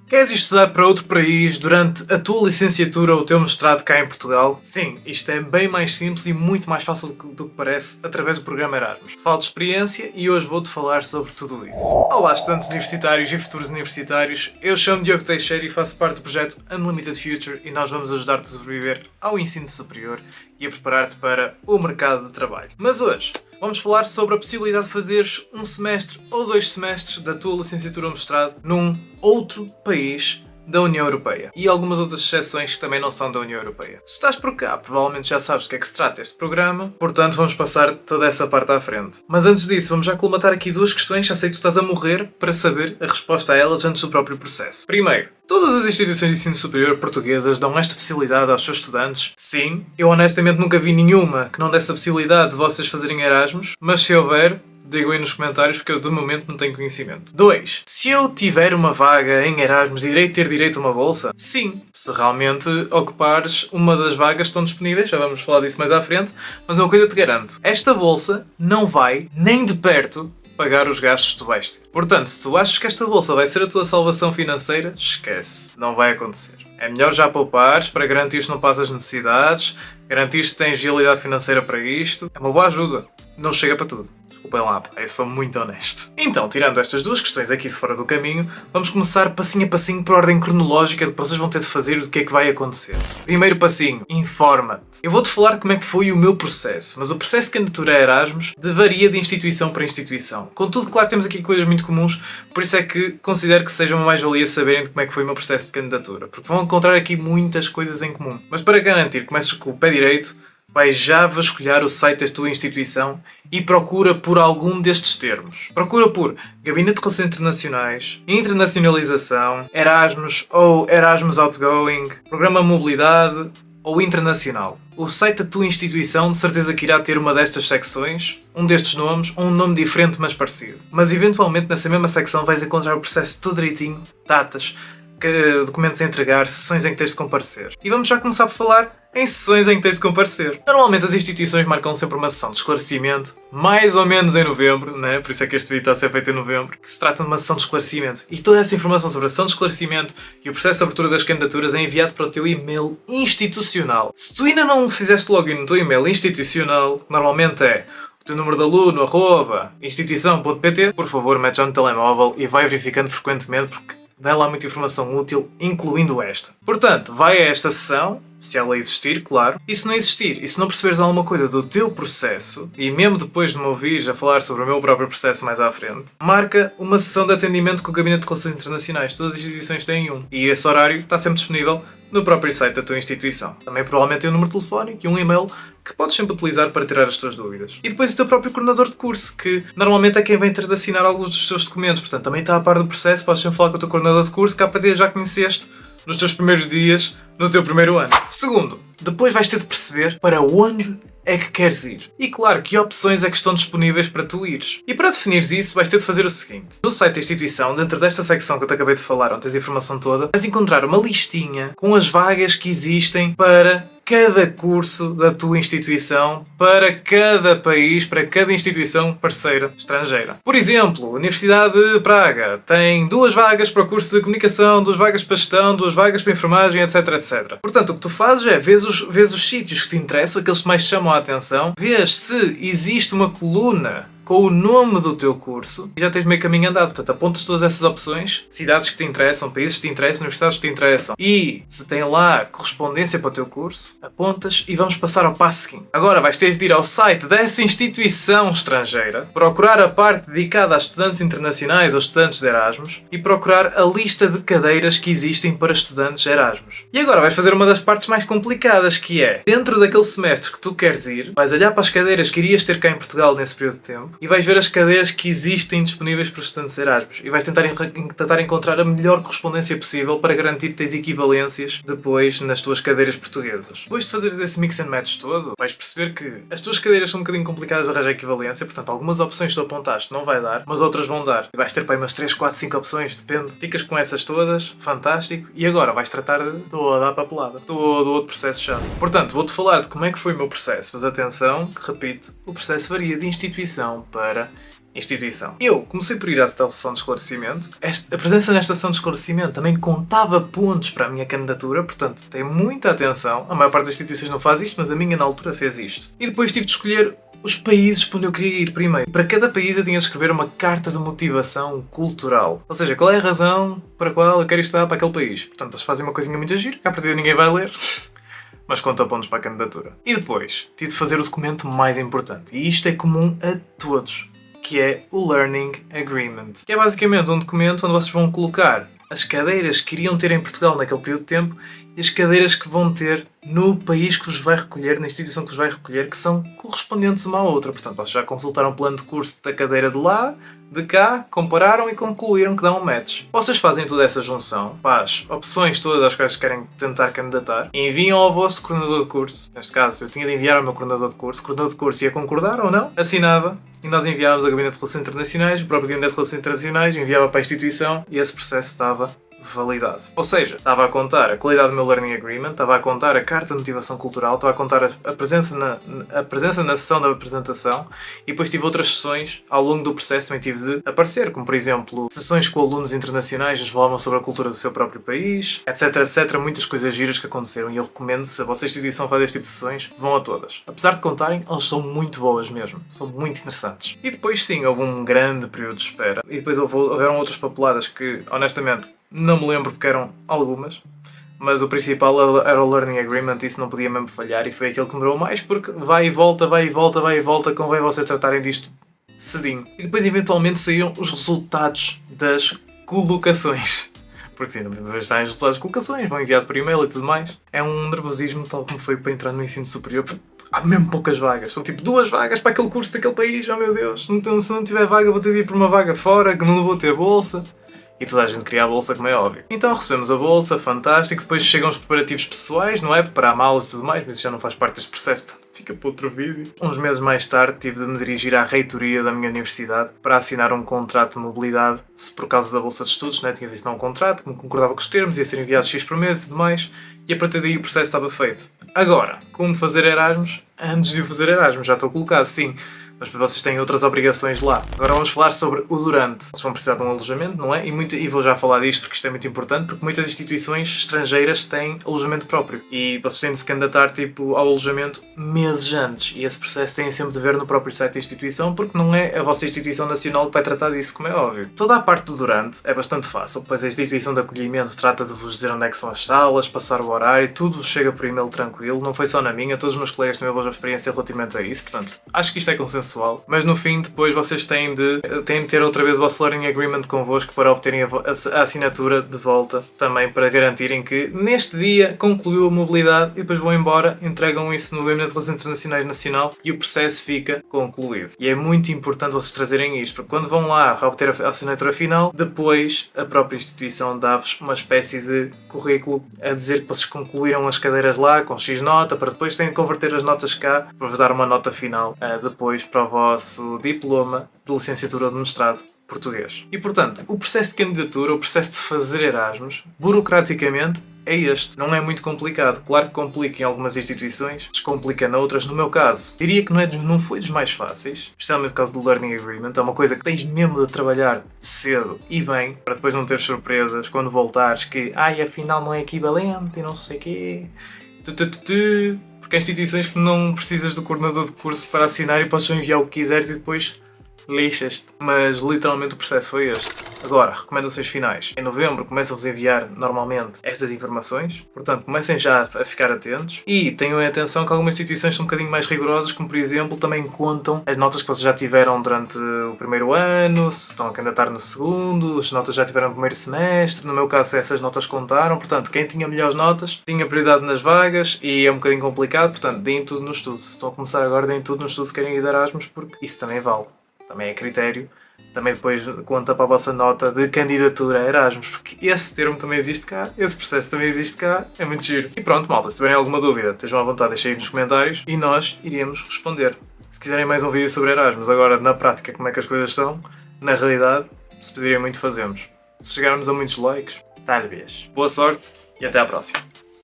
Queres estudar para outro país durante a tua licenciatura ou o teu mestrado cá em Portugal? Sim, isto é bem mais simples e muito mais fácil do que parece através do programa Erasmus. Falo de experiência e hoje vou-te falar sobre tudo isso. Olá, estudantes universitários e futuros universitários. Eu chamo-me Diogo Teixeira e faço parte do projeto Unlimited Future e nós vamos ajudar-te a sobreviver ao ensino superior e a preparar-te para o mercado de trabalho. Mas hoje vamos falar sobre a possibilidade de fazeres um semestre ou 2 semestres da tua licenciatura ou mestrado num outro país da União Europeia e algumas outras exceções que também não são da União Europeia. Se estás por cá, provavelmente já sabes do que é que se trata este programa, portanto vamos passar toda essa parte à frente. Mas antes disso, vamos já colmatar aqui 2 questões, já sei que tu estás a morrer para saber a resposta a elas antes do próprio processo. Primeiro, todas as instituições de ensino superior portuguesas dão esta possibilidade aos seus estudantes? Sim, eu honestamente nunca vi nenhuma que não desse a possibilidade de vocês fazerem Erasmus, mas se houver, digam aí nos comentários porque eu de momento não tenho conhecimento. 2. Se eu tiver uma vaga em Erasmus, irei ter direito a uma bolsa? Sim, se realmente ocupares uma das vagas que estão disponíveis, já vamos falar disso mais à frente, mas uma coisa te garanto, esta bolsa não vai, nem de perto, pagar os gastos que tu vais ter. Portanto, se tu achas que esta bolsa vai ser a tua salvação financeira, esquece, não vai acontecer. É melhor já poupares para garantir que não passas necessidades, garantir que tens agilidade financeira para isto. É uma boa ajuda. Não chega para tudo. Desculpem lá, eu sou muito honesto. Então, tirando estas 2 questões aqui de fora do caminho, vamos começar passinho a passinho por ordem cronológica de que vocês vão ter de fazer e do que é que vai acontecer. Primeiro passinho, informa-te. Eu vou-te falar de como é que foi o meu processo, mas o processo de candidatura a Erasmus varia de instituição para instituição. Contudo, claro, temos aqui coisas muito comuns, por isso é que considero que seja uma mais-valia saberem de como é que foi o meu processo de candidatura, porque vão encontrar aqui muitas coisas em comum. Mas para garantir que comeces com o pé direito, vais já vasculhar o site da tua instituição e procura por algum destes termos. Procura por Gabinete de Relações Internacionais, Internacionalização, Erasmus ou Erasmus Outgoing, Programa Mobilidade ou Internacional. O site da tua instituição de certeza que irá ter uma destas secções, um destes nomes ou um nome diferente mas parecido. Mas eventualmente nessa mesma secção vais encontrar o processo todo direitinho, datas, documentos a entregar, sessões em que tens de comparecer. E vamos já começar por falar em sessões em que tens de comparecer. Normalmente as instituições marcam sempre uma sessão de esclarecimento, mais ou menos em novembro, né? Por isso é que este vídeo está a ser feito em novembro, que se trata de uma sessão de esclarecimento. E toda essa informação sobre a sessão de esclarecimento e o processo de abertura das candidaturas é enviado para o teu e-mail institucional. Se tu ainda não fizeste login no teu e-mail institucional, normalmente é o teu número de aluno, @instituição.pt, por favor, mete já no telemóvel e vai verificando frequentemente porque vem lá muita informação útil, incluindo esta. Portanto, vai a esta sessão, se ela existir, claro, e se não existir, e se não perceberes alguma coisa do teu processo, e mesmo depois de me ouvires a falar sobre o meu próprio processo mais à frente, marca uma sessão de atendimento com o Gabinete de Relações Internacionais. Todas as instituições têm um, e esse horário está sempre disponível no próprio site da tua instituição. Também provavelmente tem um número telefónico e um e-mail que podes sempre utilizar para tirar as tuas dúvidas. E depois o teu próprio coordenador de curso, que normalmente é quem vem ter de assinar alguns dos teus documentos, portanto também está a par do processo, podes sempre falar com o teu coordenador de curso, que à partida já conheceste nos teus primeiros dias, no teu primeiro ano. Segundo, depois vais ter de perceber para onde é que queres ir. E claro, que opções é que estão disponíveis para tu ires. E para definires isso, vais ter de fazer o seguinte. No site da instituição, dentro desta secção que eu te acabei de falar, onde tens a informação toda, vais encontrar uma listinha com as vagas que existem para cada curso da tua instituição, para cada país, para cada instituição parceira estrangeira. Por exemplo, a Universidade de Praga tem 2 vagas para o curso de comunicação, 2 vagas para gestão, 2 vagas para enfermagem, etc, etc. Portanto, o que tu fazes é vês os sítios que te interessam, aqueles que mais chamam a atenção, vês se existe uma coluna com o nome do teu curso e já tens meio caminho andado. Portanto, apontas todas essas opções, cidades que te interessam, países que te interessam, universidades que te interessam e se tem lá correspondência para o teu curso, apontas e vamos passar ao passo seguinte. Agora vais ter de ir ao site dessa instituição estrangeira, procurar a parte dedicada a estudantes internacionais ou estudantes de Erasmus e procurar a lista de cadeiras que existem para estudantes de Erasmus. E agora vais fazer uma das partes mais complicadas, que é, dentro daquele semestre que tu queres ir, vais olhar para as cadeiras que irias ter cá em Portugal nesse período de tempo e vais ver as cadeiras que existem disponíveis para os estudantes de Erasmus e vais tentar encontrar a melhor correspondência possível para garantir que tens equivalências depois nas tuas cadeiras portuguesas. Depois de fazeres esse mix and match todo, vais perceber que as tuas cadeiras são um bocadinho complicadas de arranjar equivalência, portanto algumas opções que tu apontaste não vai dar, mas outras vão dar. E vais ter para aí umas 3, 4, 5 opções, depende. Ficas com essas todas, fantástico, e agora vais tratar de toda a papelada, todo o outro processo chato. Portanto, vou-te falar de como é que foi o meu processo, mas atenção, repito, o processo varia de instituição para instituição. Eu comecei por ir à tal sessão de esclarecimento. A presença nesta sessão de esclarecimento também contava pontos para a minha candidatura, portanto, tem muita atenção. A maior parte das instituições não faz isto, mas a minha na altura fez isto. E depois tive de escolher os países para onde eu queria ir primeiro. Para cada país eu tinha de escrever uma carta de motivação cultural. Ou seja, qual é a razão para a qual eu quero estudar para aquele país. Portanto, eles fazem uma coisinha muito gira, que à partida ninguém vai ler, mas conta pontos para a candidatura. E depois, tive de fazer o documento mais importante. E isto é comum a todos, que é o Learning Agreement. Que é basicamente um documento onde vocês vão colocar as cadeiras que iriam ter em Portugal naquele período de tempo e as cadeiras que vão ter no país que vos vai recolher, na instituição que vos vai recolher, que são correspondentes uma à outra. Portanto, vocês já consultaram o plano de curso da cadeira de lá, de cá, compararam e concluíram que dá um match. Vocês fazem toda essa junção, as opções todas às quais querem tentar candidatar, e enviam ao vosso coordenador de curso. Neste caso, eu tinha de enviar ao meu coordenador de curso. O coordenador de curso ia concordar ou não, assinava, e nós enviávamos ao Gabinete de Relações Internacionais, o próprio Gabinete de Relações Internacionais enviava para a instituição e esse processo estava validado. Ou seja, estava a contar a qualidade do meu Learning Agreement, estava a contar a carta de motivação cultural, estava a contar a presença na sessão da apresentação e depois tive outras sessões ao longo do processo também tive de aparecer, como por exemplo sessões com alunos internacionais, eles falavam sobre a cultura do seu próprio país, etc, etc, muitas coisas giras que aconteceram e eu recomendo, se a vossa instituição faz este tipo de sessões, vão a todas. Apesar de contarem, elas são muito boas mesmo, são muito interessantes. E depois sim, houve um grande período de espera e depois houveram outras papeladas que, honestamente, não me lembro porque eram algumas, mas o principal era o Learning Agreement e isso não podia mesmo falhar e foi aquele que demorou mais porque vai e volta, vai e volta, vai e volta, convém vocês tratarem disto cedinho. E depois eventualmente saíram os resultados das colocações. Porque sim, também está em resultados de colocações, vão enviados por e-mail e tudo mais. É um nervosismo tal como foi para entrar no ensino superior. Há mesmo poucas vagas. São tipo 2 vagas para aquele curso daquele país. Oh meu Deus, se não tiver vaga vou ter de ir para uma vaga fora, que não vou ter bolsa. E toda a gente queria a bolsa, como é óbvio. Então recebemos a bolsa, fantástico. Depois chegam os preparativos pessoais, não é? Preparar malas e tudo mais, mas isso já não faz parte deste processo, portanto, fica para outro vídeo. Uns meses mais tarde tive de me dirigir à reitoria da minha universidade para assinar um contrato de mobilidade, se por causa da bolsa de estudos, não é? Tinha de assinar um contrato, que me concordava com os termos, ia ser enviado X por mês e tudo mais, e a partir daí o processo estava feito. Agora, como fazer Erasmus? Antes de o fazer Erasmus, já estou colocado, sim. Mas vocês têm outras obrigações lá. Agora vamos falar sobre o durante. Vocês vão precisar de um alojamento, não é? E vou já falar disto porque isto é muito importante, porque muitas instituições estrangeiras têm alojamento próprio. E vocês têm de se candidatar ao alojamento meses antes. E esse processo têm sempre de ver no próprio site da instituição, porque não é a vossa instituição nacional que vai tratar disso, como é óbvio. Toda a parte do durante é bastante fácil, pois a instituição de acolhimento trata de vos dizer onde é que são as salas, passar o horário, tudo vos chega por e-mail tranquilo. Não foi só na minha, todos os meus colegas têm uma boa experiência relativamente a isso, portanto, acho que isto é consensual. Mas no fim, depois vocês têm de ter outra vez o vosso Learning Agreement convosco para obterem a assinatura de volta, também para garantirem que neste dia concluiu a mobilidade e depois vão embora, entregam isso no Gabinete de Relações Internacionais Nacional e o processo fica concluído. E é muito importante vocês trazerem isto, porque quando vão lá obter a assinatura final, depois a própria instituição dá-vos uma espécie de currículo a dizer que vocês concluíram as cadeiras lá com X nota, para depois terem de converter as notas cá para vos dar uma nota final depois para o vosso diploma de licenciatura ou de mestrado português. E portanto, o processo de candidatura, o processo de fazer Erasmus, burocraticamente é este. Não é muito complicado. Claro que complica em algumas instituições, descomplica noutras. No meu caso, diria que não foi dos mais fáceis, especialmente por causa do Learning Agreement. É uma coisa que tens mesmo de trabalhar cedo e bem, para depois não ter surpresas quando voltares que afinal não é equivalente e não sei o quê. Porque há instituições que não precisas do coordenador de curso para assinar e podes só enviar o que quiseres e depois lixas-te. Mas literalmente o processo foi este. Agora, recomendações finais. Em novembro começam-vos a enviar normalmente estas informações, portanto comecem já a ficar atentos e tenham atenção que algumas instituições são um bocadinho mais rigorosas, como por exemplo também contam as notas que vocês já tiveram durante o primeiro ano, se estão a candidatar no segundo, as notas já tiveram no primeiro semestre, no meu caso essas notas contaram, portanto quem tinha melhores notas tinha prioridade nas vagas e é um bocadinho complicado, portanto deem tudo no estudo. Se estão a começar agora, deem tudo no estudo se querem ir de Erasmus, porque isso também vale. Também é critério, também depois conta para a vossa nota de candidatura a Erasmus, porque esse termo também existe cá, esse processo também existe cá, é muito giro. E pronto, malta, se tiverem alguma dúvida, estejam à vontade, deixem aí nos comentários e nós iremos responder. Se quiserem mais um vídeo sobre Erasmus, agora na prática como é que as coisas são, na realidade, se pedirem muito fazemos. Se chegarmos a muitos likes, talvez. Boa sorte e até à próxima.